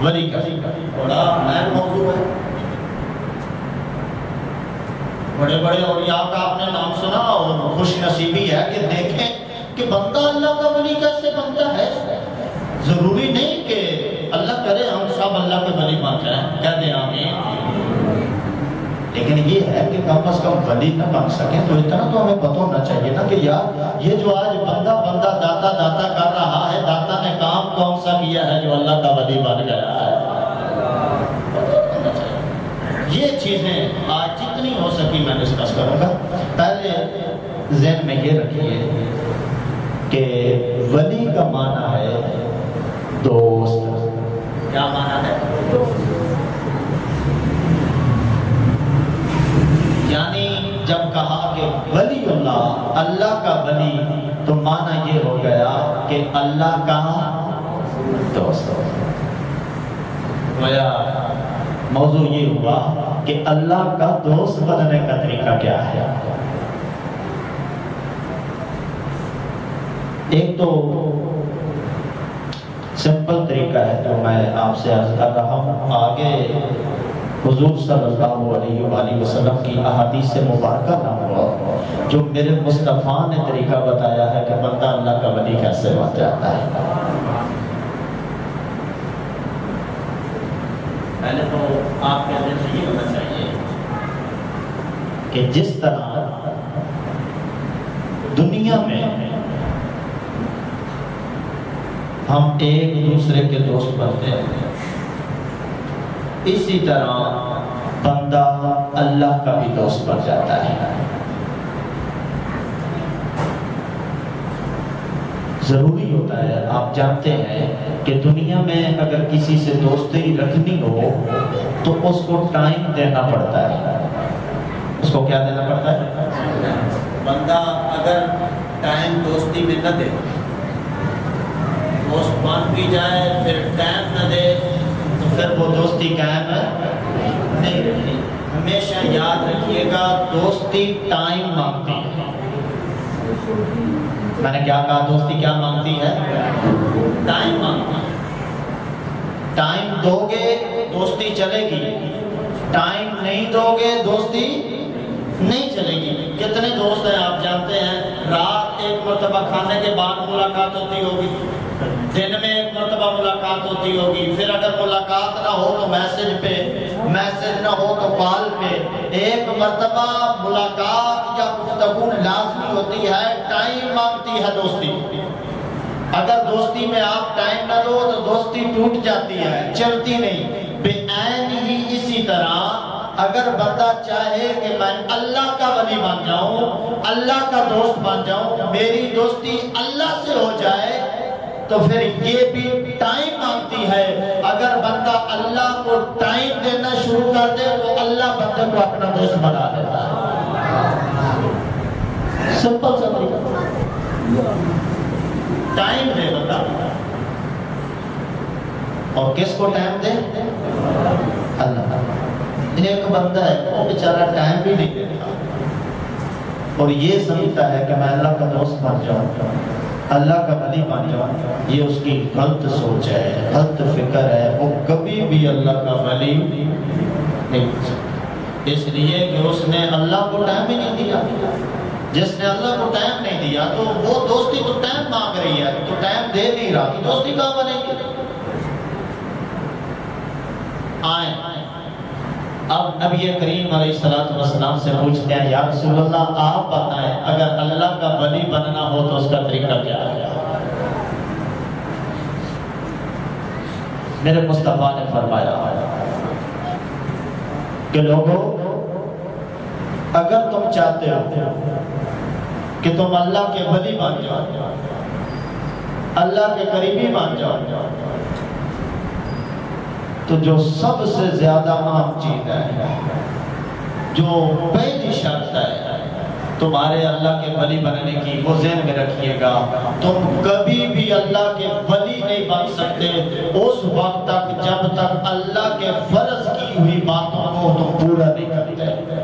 ولی کا بڑا اہم موضوع ہے. بڑے بڑے اولیاء کا آپ نے نام سنا اور خوش نصیبی ہے کہ دیکھیں کہ بندہ اللہ کا ولی کیسے بنتا ہے. ضروری نہیں کہ اللہ کرے ہم سب اللہ کے ولی بن جائیں، کہہ دیں آمین، لیکن یہ ہے کہ کم از کم ولی نہ بن سکیں تو اتنا تو ہمیں پتہ ہونا چاہیے نا کہ یار یہ جو آج بندہ داتا کر رہا ہے، داتا نے کام کون سا کیا ہے جو اللہ کا ولی بن گیا ہے. یہ چیزیں آج جتنی ہو سکی میں ڈسکس کروں گا. پہلے ذہن میں یہ رکھیے کہ ولی کا معنی ہے دوست. کیا معنی ہے؟ یعنی جب کہا کہ ولی اللہ، اللہ کا ولی، تو معنی یہ ہو گیا کہ اللہ کا دوست. گویا موضوع یہ ہوا کہ اللہ کا دوست بننے کا طریقہ کیا ہے. ایک تو سمپل طریقہ ہے جو میں آپ سے عرض کر رہا ہوں. آگے حضور صلی اللہ علیہ وآلہ وسلم کی احادیث سے مبارکہ نہ ہوا جو میرے مصطفیٰ نے طریقہ بتایا ہے کہ بندہ اللہ کا ولی کیسے بن جاتا ہے. پہلے تو آپ کے ذہن سے یہ ہونا چاہیے کہ جس طرح دنیا میں ہم ایک دوسرے کے دوست بنتے ہیں، اسی طرح بندہ اللہ کا بھی دوست بن جاتا ہے. ضروری ہوتا ہے، آپ جانتے ہیں کہ دنیا میں اگر کسی سے دوستی رکھنی ہو تو اس کو ٹائم دینا پڑتا ہے. اس کو کیا دینا پڑتا ہے؟ بندہ اگر ٹائم دوستی میں نہ دے، دوست بن بھی جائے پھر ٹائم نہ دے تو پھر وہ دوستی قائم نہیں رہتی. ہمیشہ یاد رکھیے گا دوستی ٹائم مانگتی ہے. میں نے کیا کہا؟ دوستی کیا مانگتی ہے؟ ٹائم مانگتی ہے. ٹائم دو گے دوستی چلے گی، ٹائم نہیں دو گے دوستی نہیں چلے گی. کتنے دوست ہیں آپ جانتے ہیں رات ایک مرتبہ کھانے کے بعد ملاقات ہوتی ہوگی، دن میں ایک مرتبہ ملاقات ہوتی ہوگی، پھر اگر ملاقات نہ ہو تو میسج پہ، میسج نہ ہو تو کال پہ. ایک مرتبہ ملاقات یا گفتگو لازمی ہوتی ہے. ٹائم مانگتی ہے دوستی. اگر دوستی میں آپ ٹائم نہ دو تو دوستی ٹوٹ جاتی ہے، چلتی نہیں. بے عین ہی اسی طرح اگر بندہ چاہے کہ میں اللہ کا ولی بن جاؤں، اللہ کا دوست بن جاؤں، میری دوستی اللہ سے ہو جائے، تو پھر یہ بھی ٹائم مانگتی ہے. اگر بندہ اللہ کو ٹائم دینا شروع کر دے تو اللہ بندے کو اپنا دوست بنا دیتا ہے. سمپل سا طریقہ. ٹائم دے بندہ. اور کس کو ٹائم دے؟ اللہ. ایک بندہ ہے وہ بیچارہ ٹائم بھی نہیں دیتا اور یہ سمجھتا ہے کہ میں اللہ کا دوست بن جاؤں، اللہ کا ولی بن جاؤں. یہ اس کی غلط سوچ ہے، غلط فکر ہے. وہ کبھی بھی اللہ کا ولی نہیں بن سکتا، اس لیے کہ اس نے اللہ کو ٹائم ہی نہیں دیا. جس نے اللہ کو ٹائم نہیں دیا تو وہ دوستی تو ٹائم مانگ رہی ہے، تو ٹائم دے نہیں رہا، تو دوستی کہاں بنے گی؟ آئیں اب نبی کریم علیہ السلام سے پوچھتے ہیں یا رسول اللہ آپ بتائیں اگر اللہ کا ولی بننا ہو تو اس کا طریقہ کیا ہے؟ میرے مصطفیٰ نے فرمایا کہ لوگوں اگر تم چاہتے ہو کہ تم اللہ کے ولی بن جاؤ، اللہ کے قریبی بن جاؤ، تو جو سب سے زیادہ عام چیز ہے، جو پہلی شرط ہے تمہارے اللہ کے ولی بننے کی، وہ ذہن میں رکھیے گا. تم کبھی بھی اللہ کے ولی نہیں بن سکتے اس وقت تک جب تک اللہ کے فرض کی ہوئی باتوں کو تم پورا نہیں کرتے.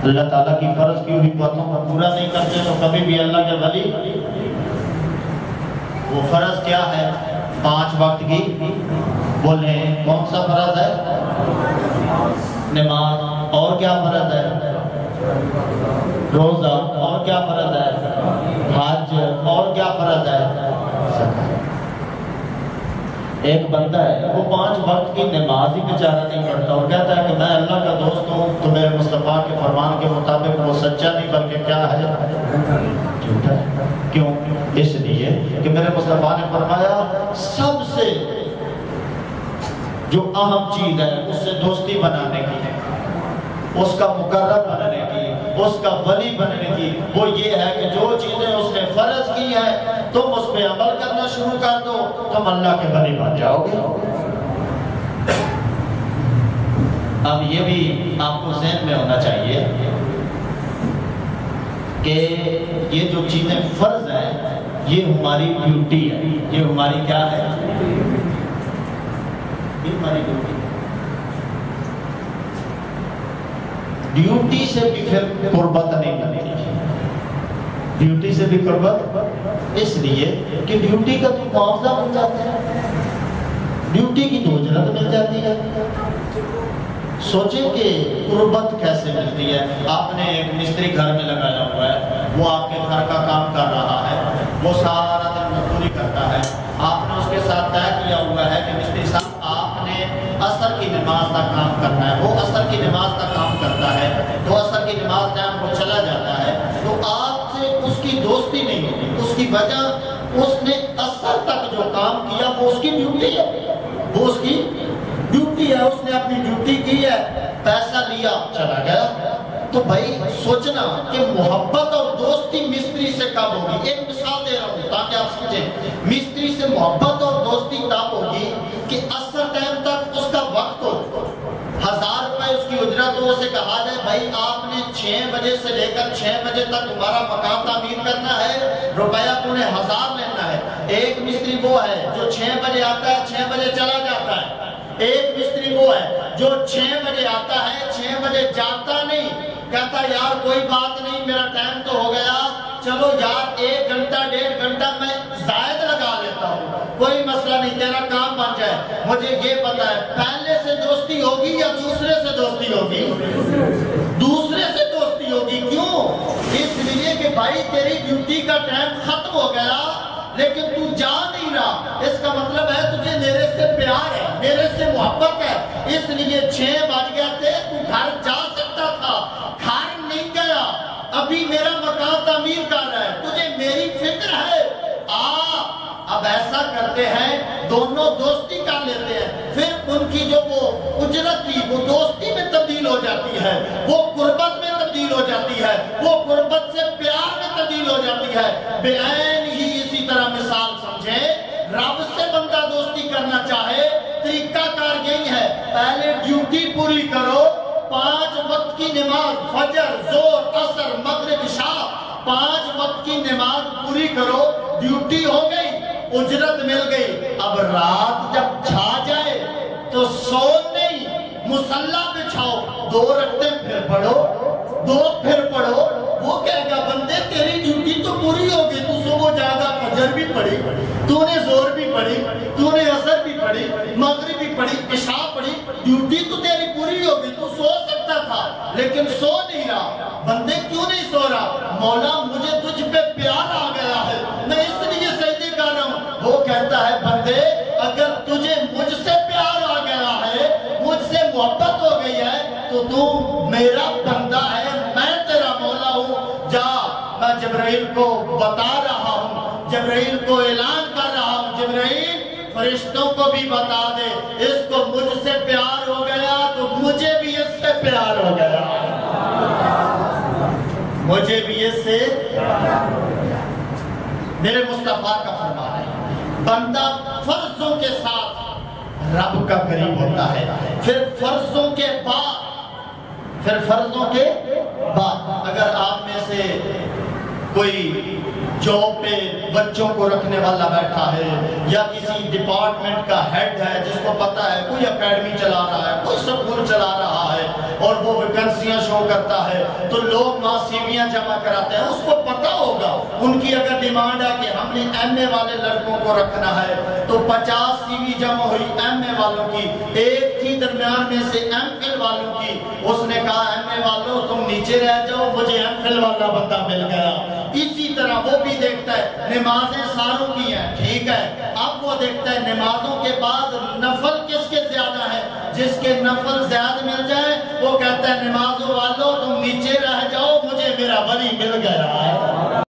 اللہ تعالیٰ کی فرض کی ہوئی باتوں کو پورا نہیں کرتے تو کبھی بھی اللہ کے ولی. وہ فرض کیا ہے؟ 5 وقت کی بولیں کون سا فرض ہے؟ نماز. اور کیا فرض ہے؟ روزہ. اور کیا فرض ہے؟ حج. اور کیا فرض ہے؟ ایک بندہ ہے وہ 5 وقت کی نماز ہی بیچارہ نہیں پڑھتا اور کہتا ہے کہ میں اللہ کا دوست ہوں تو میرے مصطفیٰ کے فرمان کے مطابق وہ سچا نہیں بلکہ کیا ہے؟ جھوٹا ہے. کیوں؟ اس لیے کہ میرے مصطفیٰ نے فرمایا سب سے جو اہم چیز ہے اس سے دوستی بنانے کی، اس کا مقرب بننے کی، اس کا ولی بننے کی، وہ یہ ہے کہ جو چیزیں اس نے فرض کی ہے تم اس پہ عمل کرنا شروع کر دو، تم اللہ کے ولی بن جاؤ گے. اب یہ بھی آپ کو ذہن میں ہونا چاہیے کہ یہ جو چیزیں فرض ہیں یہ ہماری ڈیوٹی ہے. یہ ہماری کیا ہے؟ یہ ہماری ڈیوٹی. ڈیوٹی سے بھی پھر قربت نہیں ملتی. ڈیوٹی سے بھی قربت اس لیے کہ ڈیوٹی کا تو معاوضہ مل جاتا ہے، ڈیوٹی کی تو اجرت مل جاتی ہے. سوچیں کہ قربت کیسے ملتی ہے. آپ نے ایک مستری گھر میں لگایا ہوا ہے، وہ آپ کے گھر کا کام کر رہا ہے، وہ سارا دن مزدوری کرتا ہے. آپ نے اس کے ساتھ طے کیا ہوا ہے کہ مستری صاحب آپ نے عصر کی نماز کا کام کرنا ہے. وہ عصر کی نماز کا کام کرتا ہے تو عصر کی نماز ٹائم وہ چلا جاتا ہے تو آپ سے اس کی دوستی نہیں ہوتی. اس کی وجہ اس نے عصر تک جو کام کیا وہ اس کی ڈیوٹی ہے، وہ اس کی ڈیوٹی ہے. اس نے اپنی ڈیوٹی کی ہے، پیسہ لیا چلا گیا. تو بھائی سوچنا کہ محبت اور دوستی مستری سے کب ہوگی. ایک مثال دے رہا ہوں تاکہ آپ سمجھیں. مستری سے محبت اور دوستی تب ہوگی کہ عصر ٹائم تک اس کا وقت ہو، 1000 روپے اس کی اجرت ہو. اسے کہا جائے بھائی آپ نے 6 بجے سے لے کر 6 بجے تک ہمارا مکان تعمیر کرنا ہے، روپیہ پونے 1000 لینا ہے. ایک مستری وہ ہے جو 6 بجے آتا ہے 6 بجے چلا جاتا ہے. ایک مستری وہ ہے جو 6 بجے آتا ہے 6 بجے جاتا نہیں، کہتا یار کوئی بات نہیں میرا ٹائم تو ہو گیا، چلو یار 1 گھنٹہ 1.5 گھنٹہ میں زائد لگا لیتا ہوں، کوئی مسئلہ نہیں تیرا کام بن جائے. مجھے یہ پتا ہے پہلے سے دوستی ہوگی یا دوسرے سے دوستی ہوگی؟ دوسرے سے دوستی ہوگی. کیوں؟ اس لیے کہ بھائی تیری ڈیوٹی کا ٹائم ختم ہو گیا لیکن تو جا نہیں رہا. اس کا مطلب ہے تجھے میرے سے پیار ہے، میرے سے محبت ہے. اس لیے 6 بج گئے تھے تو گھر جا سکتا تھا، گھر نہیں گیا. ابھی میرا مکان تعمیر کر رہا ہے، تجھے میری فکر ہے، اب ایسا کرتے ہیں دونوں دوستی کر لیتے ہیں. پھر ان کی جو وہ اجرت تھی وہ دوستی میں تبدیل ہو جاتی ہے، وہ قربت میں تبدیل ہو جاتی ہے، وہ قربت سے پیار میں تبدیل ہو جاتی ہے. بعین ہی اسی طرح مثال سمجھیں، رب سے بندہ دوستی کرنا چاہے طریقہ کار یہی ہے، پہلے ڈیوٹی پوری کرو. 5 وقت کی نماز فجر ظہر عصر مغرب عشاء 5 وقت کی نماز پوری کرو. ڈیوٹی ہو گئی، اجرت مل گئی. اب رات جب چھا جائے تو سو نہیں، مصلی بچھاؤ، 2 رکعتیں پھر پڑھو، 2 پھر پڑھو. وہ کہے گا بندے تیری ڈیوٹی تو پوری ہو گئی، تو صبح جاگا فجر بھی پڑھی، تو نے ظہر بھی پڑھی، تو نے عصر بھی پڑھی، مغرب بھی پڑھی، عشاء پڑھی. ڈیوٹی تو تیری پوری ہو گئی، تو سو سکتا تھا لیکن سو نہیں رہا. بندے کیوں نہیں سو رہا؟ مولا مجھے تجھ پہ پیار آ گیا ہے، میں اس لیے سجدے کر رہا ہوں. وہ کہتا ہے بندے اگر تجھے مجھ سے پیار آ گیا ہے، مجھ سے محبت ہو گئی ہے تو تو میرا بندہ ہے، میں تیرا مولا ہوں. جا میں جبرائیل کو بتا رہا ہوں، جبرائیل کو اعلان کر رہا ہوں، جبرائیل فرشتوں کو بھی بتا دے اس کو مجھ سے پیار ہو گیا تو مجھے بھی اس سے پیار ہو گیا، مجھے بھی اس سے. میرے مصطفیٰ کا فرمان ہے بندہ فرضوں کے ساتھ رب کا قریب ہوتا ہے. پھر فرضوں کے بعد اگر آپ میں سے کوئی جاب پہ بچوں کو رکھنے والا بیٹھا ہے یا کسی کسی ڈپارٹمنٹ کا ہیڈ ہے جس کو پتا ہے کوئی اکیڈمی چلا رہا ہے، کوئی سکول چلا رہا ہے اور وہ ویکنسیاں شو کرتا ہے تو لوگ وہاں سیویاں جمع کراتے ہیں، اس کو پتا ہوگا ان کی اگر ڈیمانڈ ہے کہ ہم نے ایم اے والے لڑکوں کو رکھنا ہے تو 50 سی وی جمع ہوئی ایم اے والوں کی، ایک تھی درمیان میں سے ایم فل والوں کی، اس نے کہا ایم اے والوں تم نیچے رہ جاؤ، مجھے ایم فل والا بندہ مل گیا۔ اسی طرح وہ بھی دیکھتا ہے نمازیں ساروں کی ہیں، ٹھیک ہے، اب وہ دیکھتا ہے نمازوں کے بعد نفل کس کے زیادہ ہے، جس کے نفل زیادہ مل جائے وہ کہتا ہے نمازوں والوں تم نیچے رہ جاؤ، مجھے میرا ولی مل گیا ہے۔